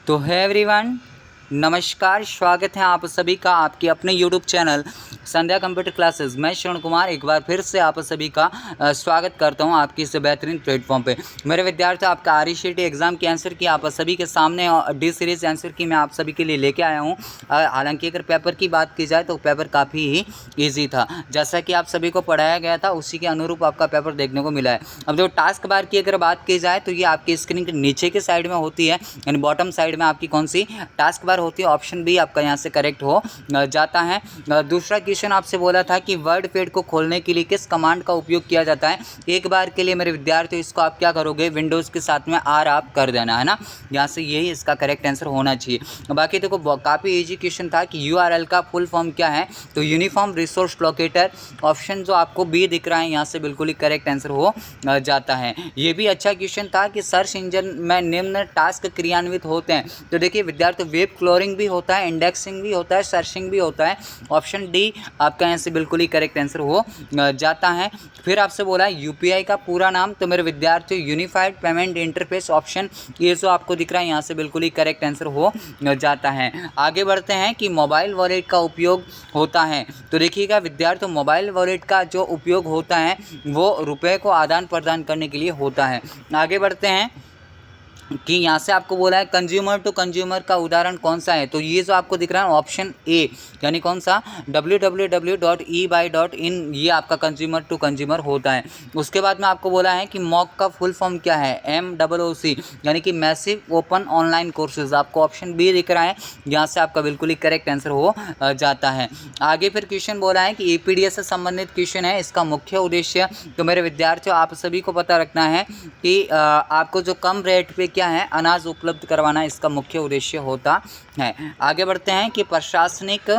तो है एवरीवन, नमस्कार। स्वागत है आप सभी का आपके अपने यूट्यूब चैनल संध्या कंप्यूटर क्लासेस। मैं श्रवण कुमार एक बार फिर से आप सभी का स्वागत करता हूं आपकी इस बेहतरीन प्लेटफॉर्म पे। मेरे विद्यार्थी, आपका RCT एग्ज़ाम की आंसर की आप सभी के सामने डी सीरीज़ आंसर की मैं आप सभी के लिए लेके आया हूं। हालांकि अगर पेपर की बात की जाए तो पेपर काफ़ी ही ईजी था। जैसा कि आप सभी को पढ़ाया गया था उसी के अनुरूप आपका पेपर देखने को मिला है। अब जो टास्क बार की अगर बात की जाए तो ये आपकी स्क्रीन के नीचे के साइड में होती है, यानी बॉटम साइड में आपकी कौन सी टास्क बार होती है। ऑप्शन बी आपका यहाँ से करेक्ट हो जाता है। दूसरा क्वेश्चन आपसे बोला था कि वर्ड पैड को खोलने के लिए किस कमांड का उपयोग किया जाता है। एक बार के लिए मेरे विद्यार्थियों इसको आप क्या करोगे, विंडोज़ के साथ में आर आप कर देना है ना। यहाँ से यही इसका करेक्ट आंसर होना चाहिए। बाकी देखो काफ़ी इजी क्वेश्चन था कि URL का फुल फॉर्म क्या है, तो यूनिफॉर्म रिसोर्स लोकेटर। ऑप्शन जो आपको बी दिख रहा है यहाँ से बिल्कुल ही करेक्ट आंसर हो जाता है। ये भी अच्छा क्वेश्चन था कि सर्च इंजन में निम्न टास्क क्रियान्वित होते हैं। तो देखिए विद्यार्थी, वेब क्लोरिंग भी होता है, इंडेक्सिंग भी होता है, सर्चिंग भी होता है। ऑप्शन डी आपका यहाँ से बिल्कुल ही करेक्ट आंसर हो जाता है। फिर आपसे बोला है UPI का पूरा नाम, तो मेरे विद्यार्थियों यूनिफाइड पेमेंट इंटरफेस। ऑप्शन ये जो आपको दिख रहा है यहाँ से बिल्कुल ही करेक्ट आंसर हो जाता है। आगे बढ़ते हैं कि मोबाइल वॉलेट का उपयोग होता है। तो देखिएगा विद्यार्थियों, मोबाइल वॉलेट का जो उपयोग होता है वो रुपए को आदान प्रदान करने के लिए होता है। आगे बढ़ते हैं कि यहाँ से आपको बोला है कंज्यूमर टू कंज्यूमर का उदाहरण कौन सा है। तो ये जो आपको दिख रहा है ऑप्शन ए, यानी कौन सा, www.ebuy.in, ये आपका कंज्यूमर टू कंज्यूमर होता है। उसके बाद में आपको बोला है कि मॉक का फुल फॉर्म क्या है, MOOC, यानी कि मैसिव ओपन ऑनलाइन कोर्सेज। आपको ऑप्शन बी दिख रहा है, यहाँ से आपका बिल्कुल ही करेक्ट आंसर हो जाता है। आगे फिर क्वेश्चन बोला है कि EPDS से संबंधित क्वेश्चन है, इसका मुख्य उद्देश्य। तो मेरे विद्यार्थियों, आप सभी को पता रखना है कि आपको जो कम रेट पे क्या है अनाज उपलब्ध करवाना इसका मुख्य उद्देश्य होता है। आगे बढ़ते हैं कि प्रशासनिक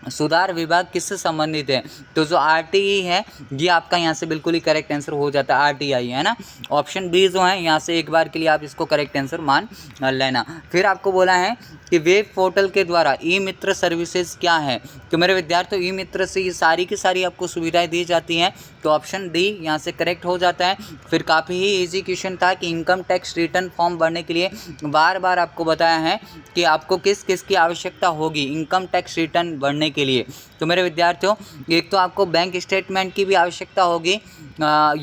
सुधार विभाग किससे संबंधित है। तो जो RTI है ये आपका यहाँ से बिल्कुल ही करेक्ट आंसर हो जाता है, RTI है ना। ऑप्शन बी जो है यहाँ से एक बार के लिए आप इसको करेक्ट आंसर मान लेना। फिर आपको बोला है कि वेब पोर्टल के द्वारा ई-मित्र सर्विसेज क्या है। तो मेरे विद्यार्थियों, ई-मित्र से ये सारी की सारी आपको सुविधाएं दी जाती हैं, तो ऑप्शन डी यहाँ से करेक्ट हो जाता है। फिर काफ़ी ही इजी क्वेश्चन था कि इनकम टैक्स रिटर्न फॉर्म भरने के लिए बार बार आपको बताया है कि आपको किस किस की आवश्यकता होगी इनकम टैक्स रिटर्न भरने के लिए। तो मेरे विद्यार्थियों, एक तो आपको बैंक स्टेटमेंट की भी आवश्यकता होगी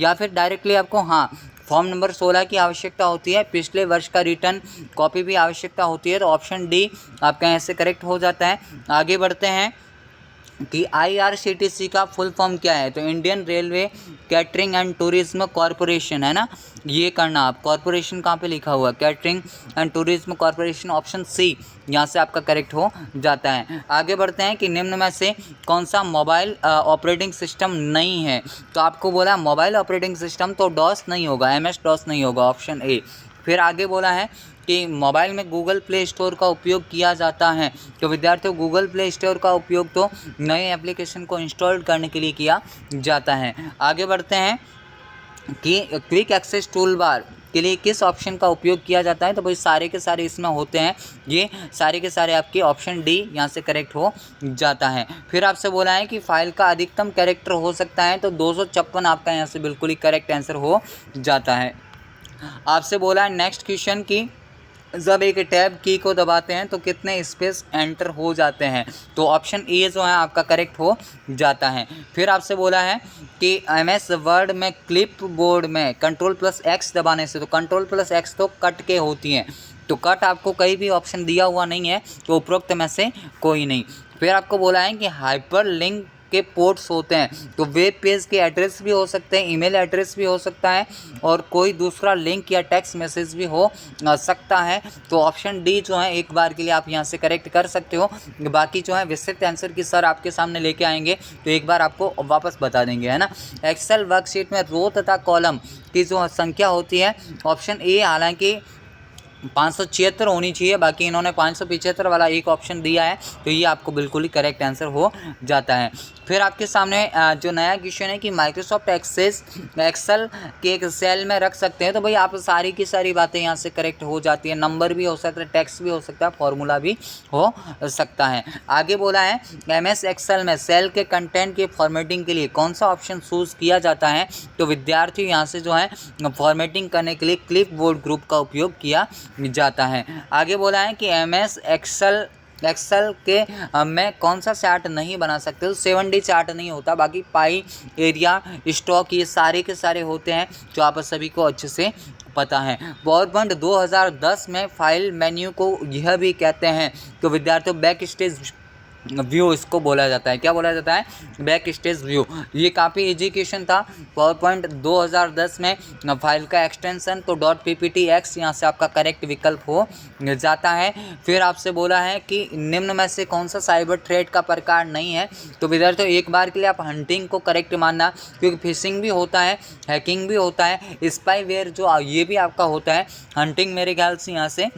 या फिर डायरेक्टली आपको फॉर्म नंबर 16 की आवश्यकता होती है। पिछले वर्ष का रिटर्न कॉपी भी आवश्यकता होती है। तो ऑप्शन डी आपका यहाँ से करेक्ट हो जाता है। आगे बढ़ते हैं कि IRCTC का फुल फॉर्म क्या है। तो Indian railway catering and tourism corporation है ना, ये करना आप। कॉरपोरेशन कहाँ पे लिखा हुआ है, catering and tourism corporation, option C यहाँ से आपका करेक्ट हो जाता है। आगे बढ़ते हैं कि निम्न में से कौन सा मोबाइल ऑपरेटिंग सिस्टम नहीं है। तो आपको बोला मोबाइल ऑपरेटिंग सिस्टम, तो डॉस नहीं होगा, MS DOS नहीं होगा, ऑप्शन ए। फिर आगे बोला है कि मोबाइल में गूगल प्ले स्टोर का उपयोग किया जाता है। तो विद्यार्थियों, गूगल प्ले स्टोर का उपयोग तो नए एप्लीकेशन को इंस्टॉल करने के लिए किया जाता है। आगे बढ़ते हैं कि क्विक एक्सेस टूल बार के लिए किस ऑप्शन का उपयोग किया जाता है। तो भाई सारे के सारे इसमें होते हैं, ये सारे के सारे आपके ऑप्शन डी यहाँ से करेक्ट हो जाता है। फिर आपसे बोला है कि फाइल का अधिकतम कैरेक्टर हो सकता है, तो 256 आपका यहाँ से बिल्कुल ही करेक्ट आंसर हो जाता है। आपसे बोला है नेक्स्ट क्वेश्चन की जब एक टैब की को दबाते हैं तो कितने स्पेस एंटर हो जाते हैं। तो ऑप्शन ए जो है आपका करेक्ट हो जाता है। फिर आपसे बोला है कि MS वर्ड में क्लिप बोर्ड में Ctrl+X दबाने से, तो Ctrl+X तो कट के होती हैं, तो कट आपको कहीं भी ऑप्शन दिया हुआ नहीं है, तो उपरोक्त में से कोई नहीं। फिर आपको बोला है कि हाइपर लिंक के पोर्ट्स होते हैं, तो वेब पेज के एड्रेस भी हो सकते हैं, ईमेल एड्रेस भी हो सकता है, और कोई दूसरा लिंक या टेक्स्ट मैसेज भी हो सकता है। तो ऑप्शन डी जो है एक बार के लिए आप यहाँ से करेक्ट कर सकते हो। बाकी जो है विस्तृत आंसर की सर आपके सामने लेके आएंगे, तो एक बार आपको वापस बता देंगे, है ना। एक्सेल वर्कशीट में रो तथा कॉलम की जो संख्या होती है, ऑप्शन ए हालांकि 576 होनी चाहिए, बाकी इन्होंने 575 वाला एक ऑप्शन दिया है, तो ये आपको बिल्कुल ही करेक्ट आंसर हो जाता है। फिर आपके सामने जो नया क्वेश्चन है कि माइक्रोसॉफ्ट एक्सेल के एक सेल में रख सकते हैं। तो भाई आप सारी की सारी बातें यहाँ से करेक्ट हो जाती है। नंबर भी हो सकता है, टेक्स्ट भी हो सकता है, फॉर्मूला भी हो सकता है। आगे बोला है MS एक्सेल में सेल के कंटेंट के फॉर्मेटिंग के लिए कौन सा ऑप्शन चूज़ किया जाता है। तो विद्यार्थी यहाँ से जो है फॉर्मेटिंग करने के लिए क्लिपबोर्ड ग्रुप का उपयोग किया जाता है। आगे बोला है कि MS एक्सेल के में कौन सा चार्ट नहीं बना सकते, तो 7D चार्ट नहीं होता, बाकी पाई, एरिया, स्टॉक, ये सारे के सारे होते हैं जो आप सभी को अच्छे से पता है। पावरपॉइंट 2010 में फाइल मेन्यू को यह भी कहते हैं तो विद्यार्थियों बैक स्टेज व्यू इसको बोला जाता है। क्या बोला जाता है? Back stage view. ये काफ़ी इजी क्वेश्चन था। पावरपॉइंट 2010 में फाइल का एक्सटेंशन तो .pptx यहाँ से आपका करेक्ट विकल्प हो जाता है। फिर आपसे बोला है कि निम्न में से कौन सा साइबर थ्रेट का प्रकार नहीं है, तो विद्यार्थियों एक बार के लिए आप हंटिंग को करेक्ट मानना, क्योंकि फिशिंग भी होता है, हैकिंग भी होता है, स्पाईवेयर जो ये भी आपका होता है। हंटिंग मेरे ख्याल से यहाँ से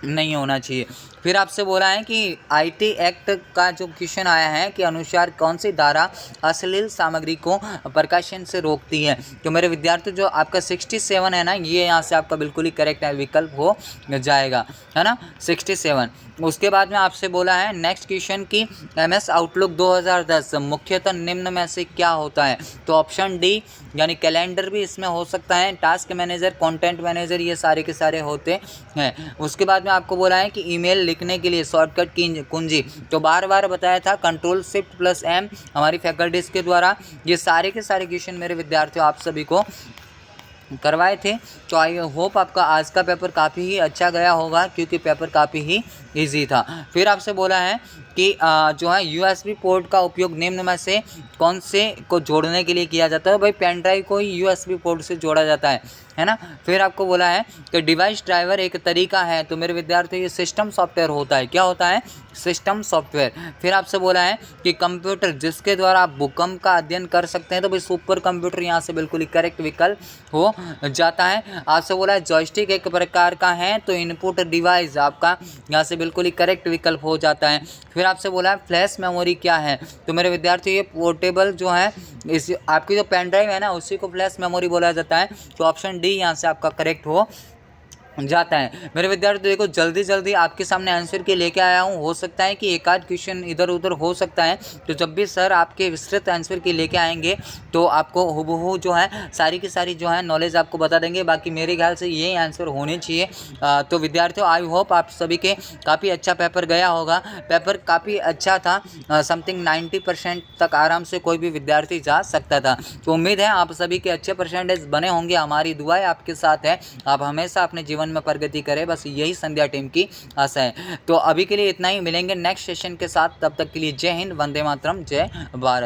नहीं होना चाहिए। फिर आपसे बोला है कि IT एक्ट का जो क्वेश्चन आया है कि अनुसार कौन सी धारा अश्लील सामग्री को प्रकाशन से रोकती है, तो मेरे विद्यार्थी जो आपका 67 है ना, ये यहाँ से आपका बिल्कुल ही करेक्ट विकल्प हो जाएगा, है ना, 67। उसके बाद में आपसे बोला है नेक्स्ट क्वेश्चन की MS आउटलुक 2010 मुख्यतः निम्न में से क्या होता है, तो ऑप्शन डी यानी कैलेंडर भी इसमें हो सकता है, टास्क मैनेजर, कंटेंट मैनेजर, ये सारे के सारे होते हैं। उसके बाद में आपको बोला है कि ईमेल लिखने के लिए शॉर्टकट की कुंजी, तो बार बार बताया था Ctrl+Shift+M हमारी फैकल्टीज़ के द्वारा। ये सारे के सारे क्वेश्चन मेरे विद्यार्थियों आप सभी को करवाए थे। तो आई होप आपका आज का पेपर काफ़ी ही अच्छा गया होगा, क्योंकि पेपर काफ़ी ही इजी था। फिर आपसे बोला है कि जो है USB पोर्ट का उपयोग निम्न में से कौन से को जोड़ने के लिए किया जाता है, भाई पेन ड्राइव को ही USB पोर्ट से जोड़ा जाता है ना। फिर आपको बोला है कि डिवाइस ड्राइवर एक तरीका है, तो मेरे विद्यार्थियों ये सिस्टम सॉफ्टवेयर होता है। क्या होता है? System software. फिर आपसे बोला है कि कंप्यूटर जिसके द्वारा आप भूकंप का अध्ययन कर सकते हैं, तो भाई सुपर कंप्यूटर यहाँ से बिल्कुल ही करेक्ट विकल्प हो जाता है। आपसे बोला है जॉयस्टिक एक प्रकार का है, तो इनपुट डिवाइस आपका यहाँ से बिल्कुल ही करेक्ट विकल्प हो जाता है। फिर आपसे बोला है फ्लैश मेमोरी क्या है, तो मेरे विद्यार्थी ये पोर्टेबल जो है इस आपकी जो पेन ड्राइव है ना, उसी को फ्लैश मेमोरी बोला जाता है, तो ऑप्शन डी यहाँ से आपका करेक्ट हो जाता है। मेरे विद्यार्थी देखो जल्दी जल्दी आपके सामने आंसर के लेके आया हूँ, हो सकता है कि एक आध क्वेश्चन इधर उधर हो सकता है, तो जब भी सर आपके विस्तृत आंसर के लेके आएंगे तो आपको हुबहू जो है सारी की सारी जो है नॉलेज आपको बता देंगे। बाकी मेरे ख्याल से यही आंसर होने चाहिए। तो विद्यार्थियों आई होप आप सभी के काफ़ी अच्छा पेपर गया होगा। पेपर काफ़ी अच्छा था, समथिंग 90% तक आराम से कोई भी विद्यार्थी जा सकता था। तो उम्मीद है आप सभी के अच्छे परसेंटेज बने होंगे, हमारी दुआएं आपके साथ है, आप हमेशा अपने जीवन में प्रगति करें, बस यही संध्या टीम की आशा है। तो अभी के लिए इतना ही, मिलेंगे नेक्स्ट सेशन के साथ, तब तक के लिए जय हिंद, वंदे मातरम, जय भारत।